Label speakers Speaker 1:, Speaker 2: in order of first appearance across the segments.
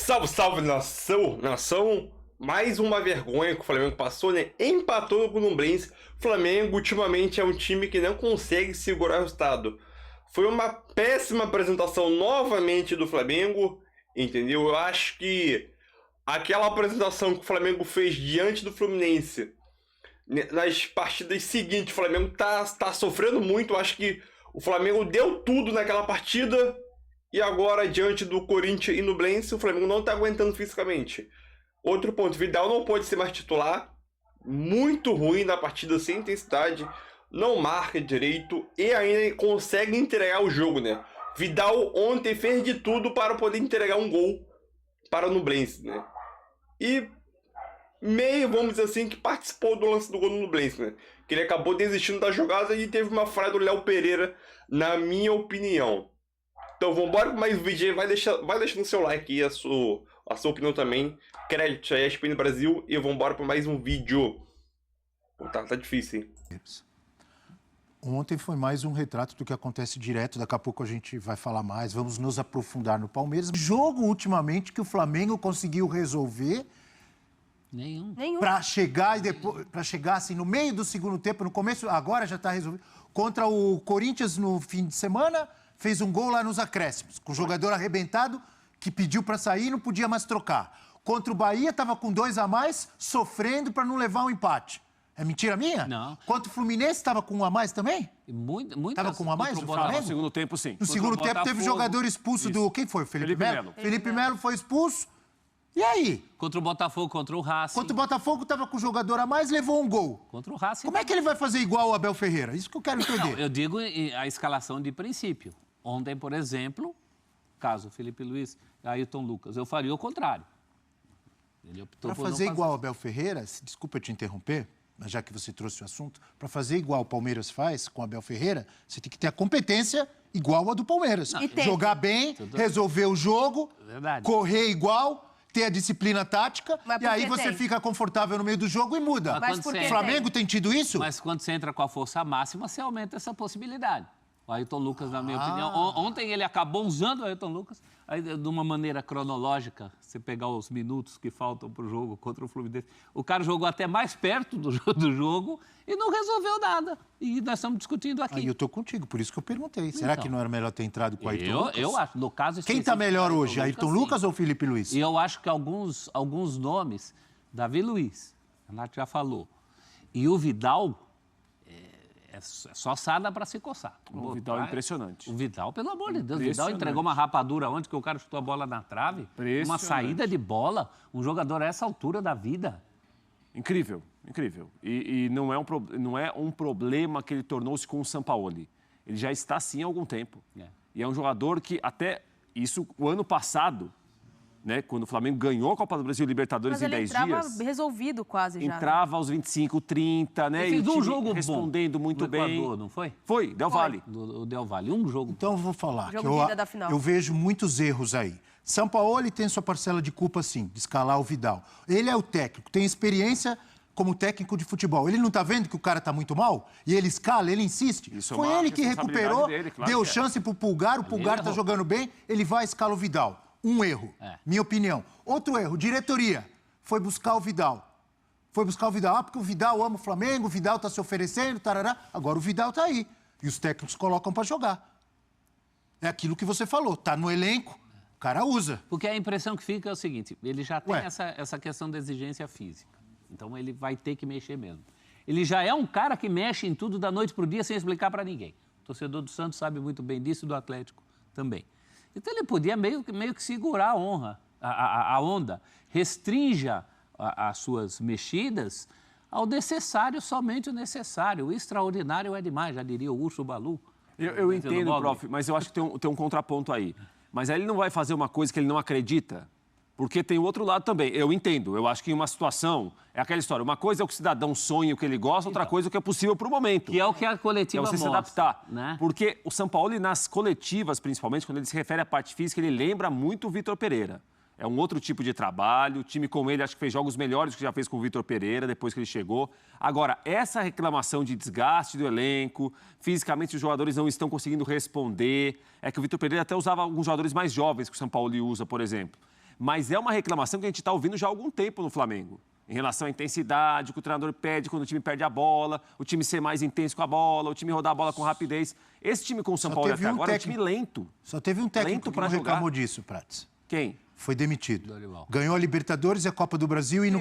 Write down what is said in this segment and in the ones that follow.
Speaker 1: Salve, salve, nação! Nação, mais uma vergonha que o Flamengo passou, né? Empatou com o Fluminense. O Flamengo, ultimamente, é um time que não consegue segurar o resultado. Foi uma péssima apresentação novamente do Flamengo, entendeu? Eu acho que aquela apresentação que o Flamengo fez diante do Fluminense, nas partidas seguintes, o Flamengo tá sofrendo muito. Eu acho que o Flamengo deu tudo naquela partida. E agora, diante do Corinthians e Nublense, o Flamengo não tá aguentando fisicamente. Outro ponto, Vidal não pode ser mais titular. Muito ruim na partida, sem intensidade. Não marca direito e ainda consegue entregar o jogo, né? Vidal ontem fez de tudo para poder entregar um gol para o Nublense, né? E meio, vamos dizer assim, que participou do lance do gol do Nublense, né? Que ele acabou desistindo da jogada e teve uma falha do Léo Pereira, na minha opinião. Então vambora com mais um vídeo, vai deixando seu like e a sua opinião também. Crédito aí a ESPN Brasil e vambora para mais um vídeo. Pô, tá difícil, hein?
Speaker 2: Ontem foi mais um retrato do que acontece direto, daqui a pouco a gente vai falar mais, vamos nos aprofundar no Palmeiras. Jogo ultimamente que o Flamengo conseguiu resolver
Speaker 3: Nenhum.
Speaker 2: para chegar e depois para chegar assim no meio do segundo tempo, no começo, agora já está resolvido. Contra o Corinthians no fim de semana, fez um gol lá nos acréscimos, com o jogador arrebentado, que pediu para sair e não podia mais trocar. Contra o Bahia, estava com 2 a mais, sofrendo para não levar um empate. É mentira minha?
Speaker 3: Não.
Speaker 2: Contra o Fluminense, estava com 1 a mais também?
Speaker 3: Estava
Speaker 2: com 1 a mais no
Speaker 4: No
Speaker 2: Flamengo?
Speaker 4: segundo tempo, sim.
Speaker 2: No segundo tempo, teve jogador expulso do... Quem foi? Felipe Melo? Felipe Melo foi expulso. E aí?
Speaker 3: Contra o Botafogo, contra o Racing.
Speaker 2: Contra o Botafogo, estava com o jogador a mais, levou um gol.
Speaker 3: Contra o Racing.
Speaker 2: Como é que ele vai fazer igual o Abel Ferreira? Isso que eu quero entender.
Speaker 3: Não, eu digo a escalação de princípio. Ontem, por exemplo, caso Felipe Luiz, Ayrton Lucas, eu faria o contrário. Ele optou
Speaker 2: Para
Speaker 3: por não
Speaker 2: fazer igual o Abel Ferreira, desculpa te interromper, mas já que você trouxe o assunto, para fazer igual o Palmeiras faz com o Abel Ferreira, você tem que ter a competência igual a do Palmeiras. Jogar bem, resolver o jogo, correr igual, ter a disciplina tática, e aí você fica confortável no meio do jogo e muda. O Flamengo tem tido isso?
Speaker 3: Mas quando você entra com a força máxima, você aumenta essa possibilidade. O Ayrton Lucas, na minha opinião, ontem ele acabou usando o Ayrton Lucas, aí, de uma maneira cronológica, você pegar os minutos que faltam para o jogo contra o Fluminense, o cara jogou até mais perto do jogo e não resolveu nada. E nós estamos discutindo aqui.
Speaker 2: Aí eu estou contigo, por isso que eu perguntei. Será que não era melhor ter entrado com o Ayrton Lucas?
Speaker 3: Eu acho, no caso...
Speaker 2: Quem está melhor hoje, Ayrton Lucas ou Felipe Luiz?
Speaker 3: E eu acho que alguns nomes, Davi Luiz, a Nath já falou, e o Vidal... É só sada para se coçar.
Speaker 4: O Vidal é impressionante.
Speaker 3: O Vidal, pelo amor de Deus, o Vidal entregou uma rapadura ontem que o cara chutou a bola na trave. Uma saída de bola, um jogador a essa altura da vida.
Speaker 4: Incrível, incrível. E não é um problema que ele tornou-se com o Sampaoli. Ele já está assim há algum tempo. E é um jogador que até isso, o ano passado, né, quando o Flamengo ganhou a Copa do Brasil e Libertadores em 10 dias...
Speaker 5: Mas ele entrava resolvido quase já.
Speaker 4: Entrava aos 25, 30, né?
Speaker 3: Ele fez um jogo
Speaker 4: respondendo
Speaker 3: bom
Speaker 4: muito bem.
Speaker 3: Equador, não foi?
Speaker 4: Foi, Del Valle.
Speaker 3: O Del Valle, um jogo.
Speaker 2: Então eu vou falar
Speaker 5: Jogo
Speaker 2: que
Speaker 5: de ida da final.
Speaker 2: eu vejo muitos erros aí. Sampaoli tem sua parcela de culpa, sim, de escalar o Vidal. Ele é o técnico, tem experiência como técnico de futebol. Ele não está vendo que o cara está muito mal? E ele escala, ele insiste.
Speaker 4: Isso
Speaker 2: Foi ele que recuperou,
Speaker 4: dele, claro
Speaker 2: deu
Speaker 4: que é.
Speaker 2: chance pro Pulgar, o Pulgar está jogando bem, ele vai escalar o Vidal. Um erro, minha opinião. Outro erro, diretoria, foi buscar o Vidal. Foi buscar o Vidal, porque o Vidal ama o Flamengo, o Vidal está se oferecendo, tarará. Agora o Vidal está aí. E os técnicos colocam para jogar. É aquilo que você falou, tá no elenco, o cara usa.
Speaker 3: Porque a impressão que fica é o seguinte, ele já tem essa questão da exigência física. Então ele vai ter que mexer mesmo. Ele já é um cara que mexe em tudo da noite para o dia sem explicar para ninguém. O torcedor do Santos sabe muito bem disso e do Atlético também. Então ele podia meio que segurar a onda, restrinja as suas mexidas ao necessário, somente o necessário. O extraordinário é demais, já diria o Urso Balu.
Speaker 4: Eu entendo, prof, mas eu acho que tem um contraponto aí. Mas aí ele não vai fazer uma coisa que ele não acredita, porque tem o outro lado também. Eu entendo, eu acho que em uma situação, é aquela história, uma coisa é o que o cidadão sonha, o que ele gosta, outra coisa é o que é possível para o momento.
Speaker 3: Que é o que a coletiva
Speaker 4: mostra. É você
Speaker 3: mostra,
Speaker 4: se adaptar.
Speaker 3: Né?
Speaker 4: Porque o Sampaoli, nas coletivas, principalmente, quando ele se refere à parte física, ele lembra muito o Vitor Pereira. É um outro tipo de trabalho, o time como ele acho que fez jogos melhores do que já fez com o Vitor Pereira, depois que ele chegou. Agora, essa reclamação de desgaste do elenco, fisicamente os jogadores não estão conseguindo responder, é que o Vitor Pereira até usava alguns jogadores mais jovens que o Sampaoli usa, por exemplo. Mas é uma reclamação que a gente está ouvindo já há algum tempo no Flamengo. Em relação à intensidade, que o treinador pede quando o time perde a bola, o time ser mais intenso com a bola, o time rodar a bola com rapidez. Esse time com o São Paulo até agora é um time lento.
Speaker 2: Só teve um técnico que não reclamou disso, Prats.
Speaker 4: Quem?
Speaker 2: Foi demitido. Ganhou a Libertadores e a Copa do Brasil e não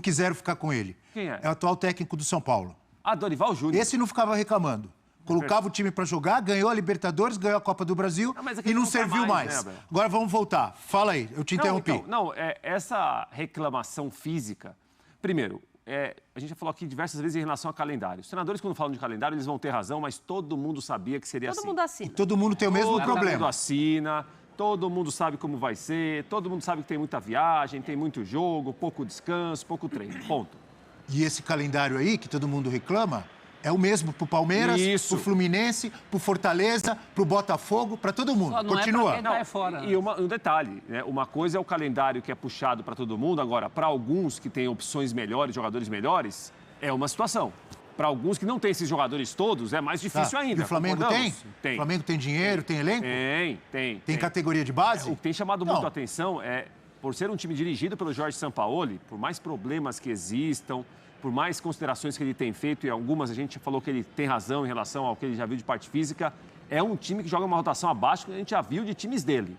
Speaker 2: quiseram ficar com ele.
Speaker 4: Quem é?
Speaker 2: É o atual técnico do São Paulo.
Speaker 4: Ah, Dorival Júnior.
Speaker 2: Esse não ficava reclamando. Colocava o time para jogar, ganhou a Libertadores, ganhou a Copa do Brasil e não serviu mais. Né, agora vamos voltar. Fala aí, eu te interrompi.
Speaker 4: Então, essa reclamação física... Primeiro, a gente já falou aqui diversas vezes em relação a calendário. Os treinadores, quando falam de calendário, eles vão ter razão, mas todo mundo sabia que seria assim.
Speaker 5: Todo mundo assina.
Speaker 2: E todo mundo tem o mesmo problema.
Speaker 4: Todo mundo assina, todo mundo sabe como vai ser, todo mundo sabe que tem muita viagem, tem muito jogo, pouco descanso, pouco treino. Ponto.
Speaker 2: E esse calendário aí, que todo mundo reclama, é o mesmo pro Palmeiras, pro Fluminense, pro Fortaleza, pro Botafogo, para todo mundo. Continua.
Speaker 4: E um detalhe, né? Uma coisa é o calendário que é puxado para todo mundo, agora, para alguns que têm opções melhores, jogadores melhores, é uma situação. Para alguns que não têm esses jogadores todos, é mais difícil ainda.
Speaker 2: E o Flamengo tem?
Speaker 4: Tem.
Speaker 2: O Flamengo tem dinheiro, tem elenco?
Speaker 4: Tem.
Speaker 2: Tem categoria de base?
Speaker 4: O que tem chamado muito a atenção é, por ser um time dirigido pelo Jorge Sampaoli, por mais problemas que existam, por mais considerações que ele tem feito, e algumas a gente falou que ele tem razão em relação ao que ele já viu de parte física, é um time que joga uma rotação abaixo que a gente já viu de times dele.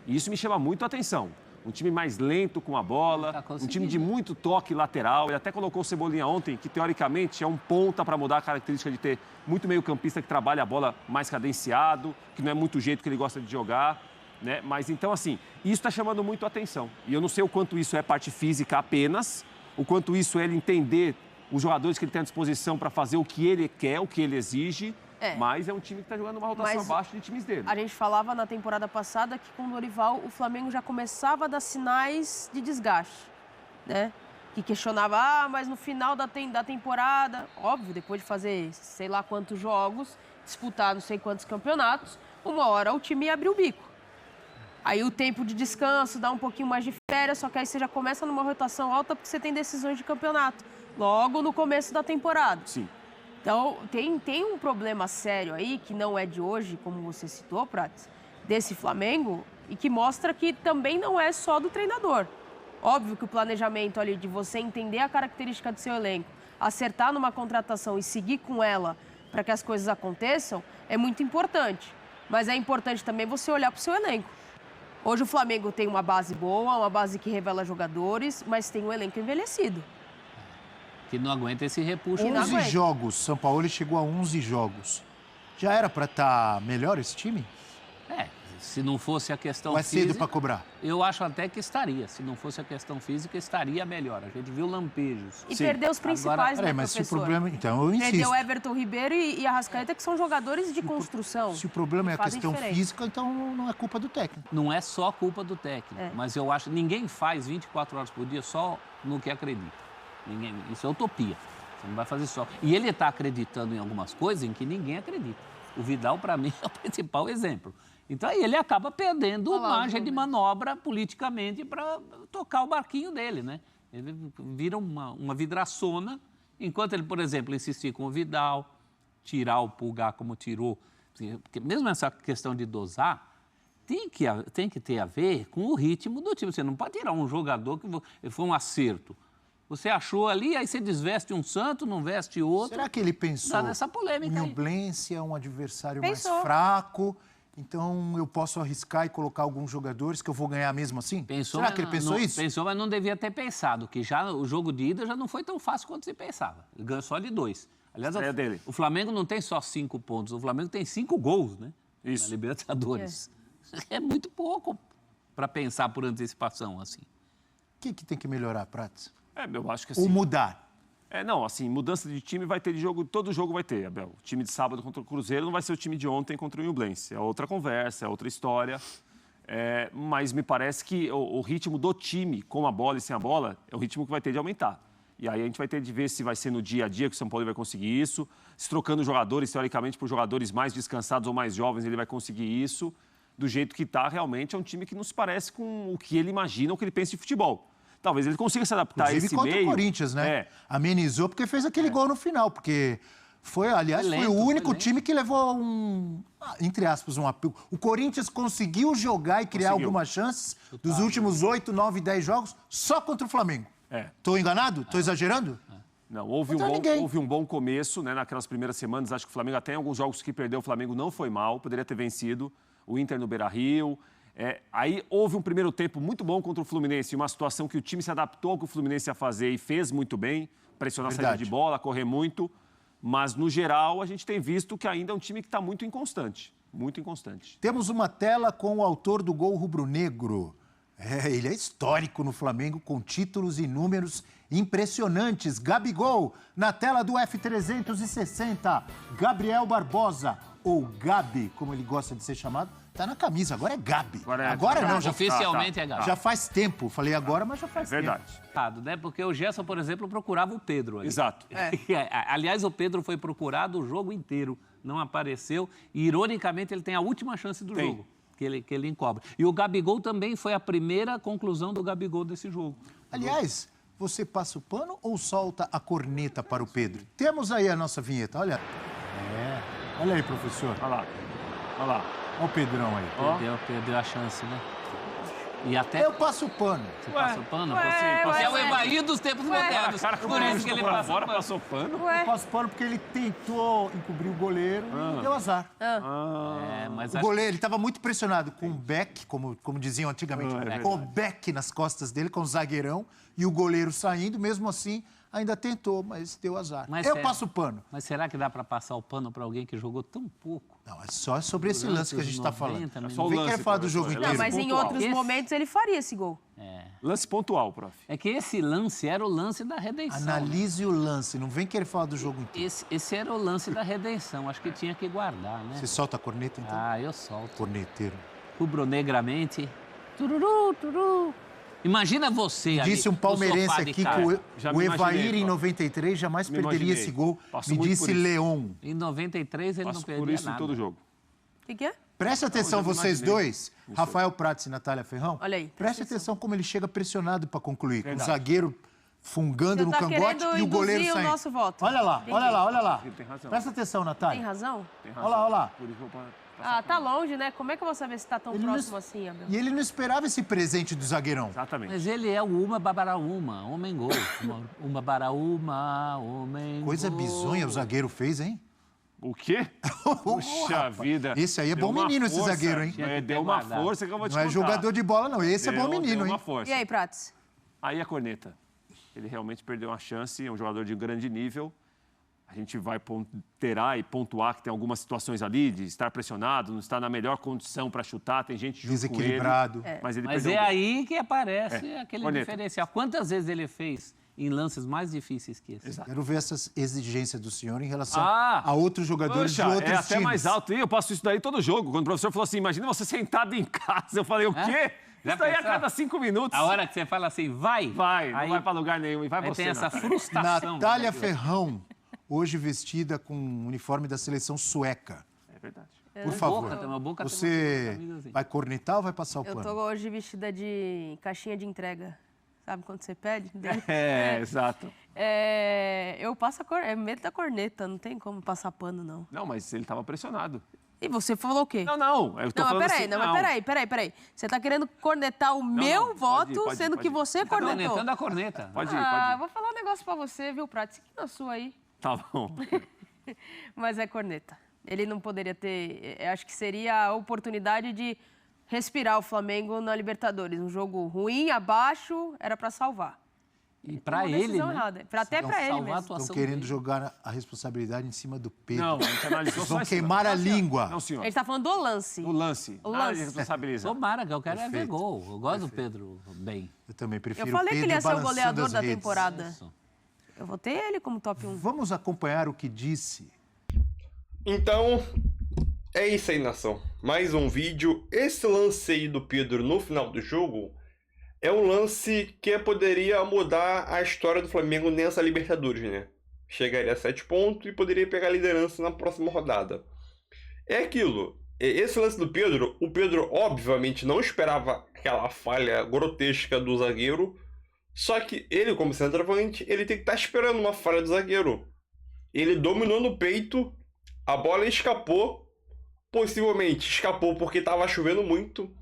Speaker 4: E isso me chama muito a atenção. Um time mais lento com a bola, um time de muito toque lateral. Ele até colocou o Cebolinha ontem, que teoricamente é um ponta para mudar a característica de ter muito meio-campista que trabalha a bola mais cadenciado, que não é muito o jeito que ele gosta de jogar, né? Mas então, assim, isso está chamando muito a atenção. E eu não sei o quanto isso é parte física apenas, o quanto isso é ele entender os jogadores que ele tem à disposição para fazer o que ele quer, o que ele exige, mas é um time que está jogando uma rotação abaixo de times dele.
Speaker 5: A gente falava na temporada passada que com o Dorival o Flamengo já começava a dar sinais de desgaste, né? Que questionava, mas no final da temporada, óbvio, depois de fazer sei lá quantos jogos, disputar não sei quantos campeonatos, uma hora o time ia abrir o bico. Aí o tempo de descanso, dá um pouquinho mais de férias, só que aí você já começa numa rotação alta porque você tem decisões de campeonato, logo no começo da temporada.
Speaker 4: Sim.
Speaker 5: Então, tem um problema sério aí, que não é de hoje, como você citou, Prats, desse Flamengo, e que mostra que também não é só do treinador. Óbvio que o planejamento ali de você entender a característica do seu elenco, acertar numa contratação e seguir com ela para que as coisas aconteçam, é muito importante. Mas é importante também você olhar para o seu elenco. Hoje o Flamengo tem uma base boa, uma base que revela jogadores, mas tem um elenco envelhecido.
Speaker 3: Que não aguenta esse repuxo.
Speaker 2: 11 jogos, São Paulo chegou a 11 jogos. Já era para estar melhor esse time?
Speaker 3: Se não fosse a questão
Speaker 2: Ou é
Speaker 3: física...
Speaker 2: cedo para cobrar?
Speaker 3: Eu acho até que estaria. Se não fosse a questão física, estaria melhor. A gente viu lampejos.
Speaker 5: E perdeu os principais,
Speaker 2: agora,
Speaker 5: mas
Speaker 2: professor? Se o problema... Então, eu insisto.
Speaker 5: Perdeu Everton Ribeiro e Arrascaeta, que são jogadores de construção.
Speaker 2: Se o problema é a questão física, então não é culpa do técnico.
Speaker 3: Não é só culpa do técnico. Mas eu acho que ninguém faz 24 horas por dia só no que acredita. Isso é utopia. Você não vai fazer só. E ele está acreditando em algumas coisas em que ninguém acredita. O Vidal, para mim, é o principal exemplo. Então, aí ele acaba perdendo margem de manobra politicamente para tocar o barquinho dele, né? Ele vira uma vidraçona, enquanto ele, por exemplo, insistir com o Vidal, tirar o Pulgar como tirou. Porque mesmo essa questão de dosar, tem que ter a ver com o ritmo do time. Você não pode tirar um jogador que foi um acerto. Você achou ali, aí você desveste um santo, não veste outro.
Speaker 2: Será que ele pensou
Speaker 3: nessa polêmica
Speaker 2: o Nublense é um adversário mais fraco, então eu posso arriscar e colocar alguns jogadores que eu vou ganhar mesmo assim? Será que ele pensou isso?
Speaker 3: Pensou, mas não devia ter pensado, que já o jogo de ida já não foi tão fácil quanto se pensava. Ele ganhou só de 2. Aliás, o Flamengo não tem só 5 pontos, o Flamengo tem 5 gols, né?
Speaker 4: Isso.
Speaker 3: Na Libertadores. É muito pouco para pensar por antecipação, assim.
Speaker 2: O que tem que melhorar, Prats?
Speaker 4: Eu acho que assim...
Speaker 2: Ou mudar?
Speaker 4: Mudança de time vai ter de jogo, todo jogo vai ter, Abel. O time de sábado contra o Cruzeiro não vai ser o time de ontem contra o Nublense. É outra conversa, é outra história. Mas me parece que o ritmo do time, com a bola e sem a bola, é o ritmo que vai ter de aumentar. E aí a gente vai ter de ver se vai ser no dia a dia que o São Paulo vai conseguir isso, se trocando jogadores, teoricamente, por jogadores mais descansados ou mais jovens, ele vai conseguir isso. Do jeito que está, realmente, é um time que não se parece com o que ele imagina, o que ele pensa de futebol. Talvez ele consiga se adaptar a esse meio.
Speaker 2: Contra o Corinthians, né? Amenizou porque fez aquele gol no final, porque Aliás,
Speaker 3: Lento,
Speaker 2: foi o único
Speaker 3: lento.
Speaker 2: time que levou entre aspas, um apelo. O Corinthians conseguiu jogar e criar algumas chances dos últimos 8, 9, 10 jogos só contra o Flamengo. Tô enganado? Tô exagerando?
Speaker 4: Não, houve um bom começo, né? Naquelas primeiras semanas, acho que o Flamengo, até em alguns jogos que perdeu, o Flamengo não foi mal, poderia ter vencido o Inter no Beira-Rio. Aí houve um primeiro tempo muito bom contra o Fluminense, uma situação que o time se adaptou ao que o Fluminense ia fazer e fez muito bem, pressionar a saída de bola, correr muito. Mas, no geral, a gente tem visto que ainda é um time que está muito inconstante. Muito inconstante.
Speaker 2: Temos uma tela com o autor do gol rubro-negro. Ele é histórico no Flamengo, com títulos e números impressionantes. Gabigol, na tela do F360. Gabriel Barbosa, ou Gabi, como ele gosta de ser chamado, tá na camisa. Agora é Gabi. Agora não, já
Speaker 3: Oficialmente é Gabi.
Speaker 2: Já faz tempo. Falei agora, mas já faz tempo.
Speaker 4: Verdade.
Speaker 3: Né? Porque o Gerson, por exemplo, procurava o Pedro ali.
Speaker 4: Exato.
Speaker 3: Aliás, o Pedro foi procurado o jogo inteiro, não apareceu. E, ironicamente, ele tem a última chance do jogo, que ele encobre. E o Gabigol também foi a primeira conclusão do Gabigol desse jogo.
Speaker 2: Aliás, você passa o pano ou solta a corneta para o Pedro? Temos aí a nossa vinheta, olha. Olha aí, professor.
Speaker 4: Olha lá. Olha lá.
Speaker 2: Olha o Pedrão aí.
Speaker 3: Perdeu a chance, né? E até...
Speaker 2: Eu passo o pano.
Speaker 3: Você passa o pano?
Speaker 5: Você
Speaker 3: é o Evair dos tempos modernos. Por isso que ele passou pano.
Speaker 2: Eu passo o pano porque ele tentou encobrir o goleiro e deu azar.
Speaker 3: Mas
Speaker 2: O goleiro, ele estava muito pressionado com o Beck, como diziam antigamente, com o Beck nas costas dele, com o zagueirão, e o goleiro saindo, mesmo assim, ainda tentou, mas deu azar. Eu passo o pano.
Speaker 3: Mas será que dá para passar o pano para alguém que jogou tão pouco?
Speaker 2: Não, é só sobre esse lance que a gente está falando.
Speaker 3: Não
Speaker 2: vem querer falar do jogo inteiro.
Speaker 5: Não, mas em outros momentos ele faria esse gol.
Speaker 4: Lance pontual, prof.
Speaker 3: É que esse lance era o lance da redenção.
Speaker 2: Analise o lance, não vem querer falar do jogo inteiro.
Speaker 3: Esse era o lance da redenção. Acho que tinha que guardar, né?
Speaker 2: Você solta a corneta, então?
Speaker 3: Eu solto.
Speaker 2: Corneteiro.
Speaker 3: Rubro-negramente. Tururu, tururu. Imagina você ali,
Speaker 2: Disse um palmeirense aqui que o Evair, em 93, jamais perderia esse gol. Me disse Leon.
Speaker 3: Em 93, ele não perdia
Speaker 4: por isso
Speaker 3: nada.
Speaker 4: em todo jogo.
Speaker 5: O que é?
Speaker 2: Preste atenção, vocês dois, Rafael Prats e Natália Ferrão.
Speaker 5: Olha aí.
Speaker 2: Preste atenção como ele chega pressionado para concluir. Com o zagueiro fungando no
Speaker 5: Você tá
Speaker 2: cangote
Speaker 5: querendo
Speaker 2: e o goleiro
Speaker 5: induzir o
Speaker 2: saindo.
Speaker 5: nosso voto.
Speaker 2: Olha lá, olha lá, olha lá.
Speaker 4: Tem razão.
Speaker 2: Presta atenção, Natália.
Speaker 5: Tem razão?
Speaker 2: Olha lá, olha lá.
Speaker 4: Por isso eu vou
Speaker 5: Tá longe, né? Como é que eu vou saber se tá tão
Speaker 2: Ele
Speaker 5: próximo
Speaker 2: não-
Speaker 5: assim, Abel?
Speaker 2: E ele não esperava esse presente do zagueirão.
Speaker 4: Exatamente.
Speaker 3: Mas ele é o Uma Babaraúma, homem gol. Uma Baraúma, homem
Speaker 2: Coisa
Speaker 3: gol.
Speaker 2: bizonha o zagueiro fez, hein?
Speaker 4: O quê? Puxa
Speaker 2: rapaz.
Speaker 4: vida.
Speaker 2: Esse aí é
Speaker 4: Deu
Speaker 2: bom
Speaker 4: uma
Speaker 2: menino, esse
Speaker 4: força.
Speaker 2: zagueiro, hein?
Speaker 3: Tinha que ter
Speaker 4: Deu uma
Speaker 3: guardado.
Speaker 4: força que eu vou te
Speaker 2: Não é
Speaker 4: contar.
Speaker 2: jogador de bola, não. Esse é bom menino,
Speaker 4: deu
Speaker 2: hein?
Speaker 4: uma força.
Speaker 5: E aí, Prats?
Speaker 4: Aí a corneta. Ele realmente perdeu uma chance, é um jogador de grande nível. A gente vai terá e pontuar que tem algumas situações ali de estar pressionado, não estar na melhor condição para chutar, tem gente junto com ele.
Speaker 2: Desequilibrado.
Speaker 4: Mas ele
Speaker 3: Mas
Speaker 4: perdeu
Speaker 3: é
Speaker 4: um gol.
Speaker 3: aí que aparece aquele
Speaker 4: corneta.
Speaker 3: diferencial. Quantas vezes ele fez em lances mais difíceis que esse?
Speaker 2: Quero ver essas exigências do senhor em relação
Speaker 4: Ah!
Speaker 2: a outros jogadores
Speaker 4: Poxa,
Speaker 2: de outros
Speaker 4: é até
Speaker 2: times.
Speaker 4: mais alto. E eu passo isso daí todo jogo. Quando o professor falou assim, imagina você sentado em casa. Eu falei, o quê?
Speaker 3: Já
Speaker 4: Isso daí a
Speaker 3: pensou?
Speaker 4: cada 5 minutos.
Speaker 3: A hora que você fala assim, vai,
Speaker 4: Não vai para lugar nenhum. E vai
Speaker 3: aí
Speaker 4: você,
Speaker 3: tem essa
Speaker 4: Natália.
Speaker 3: frustração.
Speaker 2: Natália
Speaker 3: né?
Speaker 2: Ferrão, hoje vestida com o uniforme da seleção sueca.
Speaker 4: É verdade.
Speaker 2: Por favor,
Speaker 3: Boca, tem uma boca, tem
Speaker 2: você
Speaker 3: uma camisa assim.
Speaker 2: vai cornetar ou vai passar o
Speaker 5: Eu
Speaker 2: pano?
Speaker 5: tô hoje vestida de caixinha de entrega. Sabe quando você pede?
Speaker 4: Exato.
Speaker 5: Eu passo é medo da corneta, não tem como passar pano, não.
Speaker 4: Não, mas ele estava pressionado.
Speaker 5: E você falou o quê?
Speaker 4: Não. Eu tô
Speaker 5: Não,
Speaker 4: falando
Speaker 5: mas
Speaker 4: assim,
Speaker 5: peraí. Você tá querendo cornetar o meu
Speaker 4: não,
Speaker 5: voto,
Speaker 4: pode ir,
Speaker 5: sendo que você
Speaker 3: Tá
Speaker 5: cornetou.
Speaker 3: cornetando a corneta.
Speaker 4: Pode ir,
Speaker 5: Vou falar um negócio pra você, viu, Prats? Que na sua aí.
Speaker 4: Tá bom.
Speaker 5: Mas é corneta. Ele não poderia ter... Acho que seria a oportunidade de respirar o Flamengo na Libertadores. Um jogo ruim, abaixo, era pra salvar.
Speaker 3: E pra
Speaker 5: Uma
Speaker 3: ele,
Speaker 5: decisão
Speaker 3: né?
Speaker 5: errada. Até pra ele
Speaker 3: salvar a
Speaker 5: mesmo.
Speaker 3: atuação
Speaker 2: Estão querendo
Speaker 3: dele.
Speaker 2: jogar a responsabilidade em cima do Pedro.
Speaker 4: Não, a gente analisou
Speaker 2: Eles
Speaker 4: só
Speaker 2: vão
Speaker 4: esse
Speaker 2: queimar a
Speaker 4: lance.
Speaker 2: língua.
Speaker 4: Não, senhor.
Speaker 5: Ele tá falando do lance.
Speaker 4: O lance.
Speaker 5: O
Speaker 4: Nada
Speaker 5: lance.
Speaker 4: de responsabilizar.
Speaker 3: Tomara, que eu quero é ver
Speaker 2: Perfeito.
Speaker 3: gol. Eu gosto do Pedro bem.
Speaker 2: Eu também prefiro
Speaker 5: Eu falei
Speaker 2: o
Speaker 5: que
Speaker 2: Pedro
Speaker 5: ele ia ser o
Speaker 2: balançando
Speaker 5: goleador
Speaker 2: as
Speaker 5: da
Speaker 2: redes.
Speaker 5: temporada.
Speaker 3: Isso.
Speaker 5: Eu votei ele como top 1.
Speaker 2: Vamos acompanhar o que disse.
Speaker 1: Então, é isso aí, nação. Mais um vídeo. Esse lance aí do Pedro no final do jogo é um lance que poderia mudar a história do Flamengo nessa Libertadores, né? Chegaria a 7 pontos e poderia pegar a liderança na próxima rodada. É aquilo. Esse lance do Pedro, o Pedro obviamente não esperava aquela falha grotesca do zagueiro. Só que ele, como centroavante, ele tem que estar esperando uma falha do zagueiro. ele dominou no peito, a bola escapou, possivelmente escapou porque estava chovendo muito,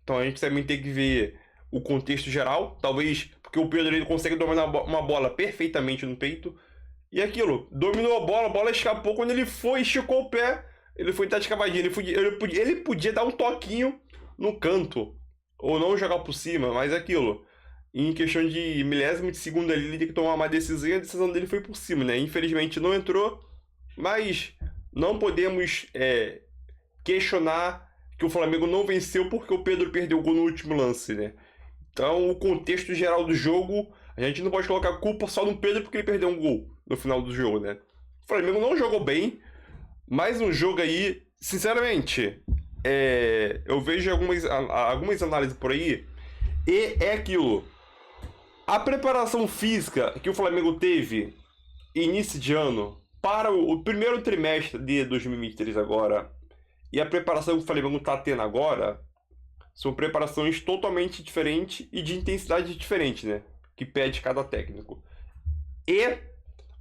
Speaker 1: então a gente também tem que ver o contexto geral, talvez porque o Pedro ele consegue dominar uma bola perfeitamente no peito, e aquilo, dominou a bola escapou, quando ele foi, esticou o pé, ele foi tentar de cavadinha, ele podia dar um toquinho no canto, ou não jogar por cima, mas aquilo, em questão de milésimo de segundo ali, ele tem que tomar uma decisão, e a decisão dele foi por cima, né? Infelizmente não entrou, mas não podemos questionar que o Flamengo não venceu porque o Pedro perdeu o gol no último lance, né? Então, o contexto geral do jogo, a gente não pode colocar a culpa só no Pedro porque ele perdeu um gol no final do jogo, né? O Flamengo não jogou bem, mais um jogo aí, sinceramente, eu vejo algumas análises por aí, e é aquilo. A preparação física que o Flamengo teve início de ano para o primeiro trimestre de 2023 agora, e a preparação que o Flamengo está tendo agora, são preparações totalmente diferentes e de intensidade diferente, né? Que pede cada técnico. E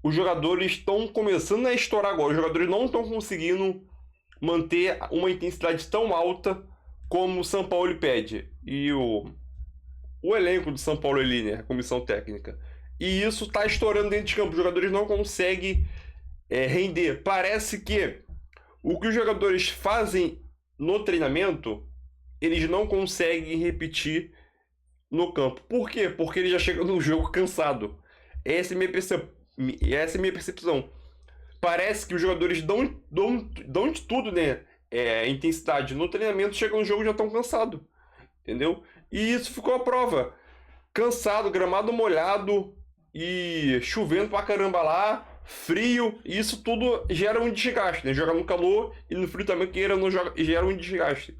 Speaker 1: os jogadores estão começando a estourar agora. Os jogadores não estão conseguindo manter uma intensidade tão alta como o São Paulo pede. E o elenco do São Paulo ali, né? A comissão técnica. E isso está estourando dentro de campo. Os jogadores não conseguem render. Parece que o que os jogadores fazem no treinamento, eles não conseguem repetir no campo. Por quê? Porque eles já chegam no jogo cansado. Essa é a minha percepção. Parece que os jogadores dão de tudo, né? Intensidade no treinamento, chegam no jogo e já estão cansados. Entendeu? E isso ficou a prova. Cansado, gramado molhado e chovendo pra caramba lá, frio, e isso tudo gera um desgaste, né? Jogar no calor e no frio também gera um desgaste.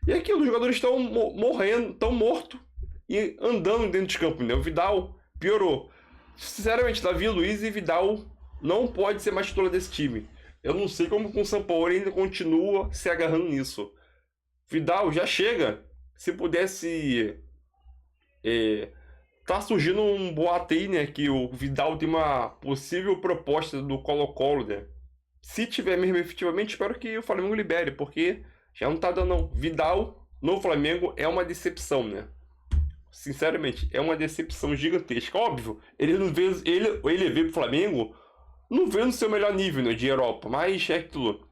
Speaker 1: E aquilo, os jogadores estão morrendo, estão mortos e andando dentro de campo, né? O Vidal piorou. Sinceramente, Davi Luiz e Vidal não pode ser mais titular desse time. Eu não sei como com o São Paulo ainda continua se agarrando nisso. Vidal já chega. Se pudesse... tá surgindo um boato aí, né? Que o Vidal tem uma possível proposta do Colo-Colo, né? Se tiver mesmo efetivamente, espero que o Flamengo libere, porque já não tá dando não. Vidal no Flamengo é uma decepção, né? Sinceramente, é uma decepção gigantesca. Óbvio, ele veio pro Flamengo, não veio no seu melhor nível, né, de Europa, mas é aquilo.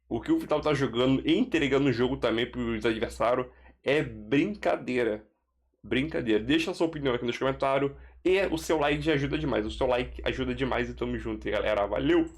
Speaker 1: O que o Vidal tá jogando e entregando o jogo também pros adversários é brincadeira. Brincadeira. Deixa a sua opinião aqui nos comentários e o seu like já ajuda demais. O seu like ajuda demais e tamo junto, galera. Valeu!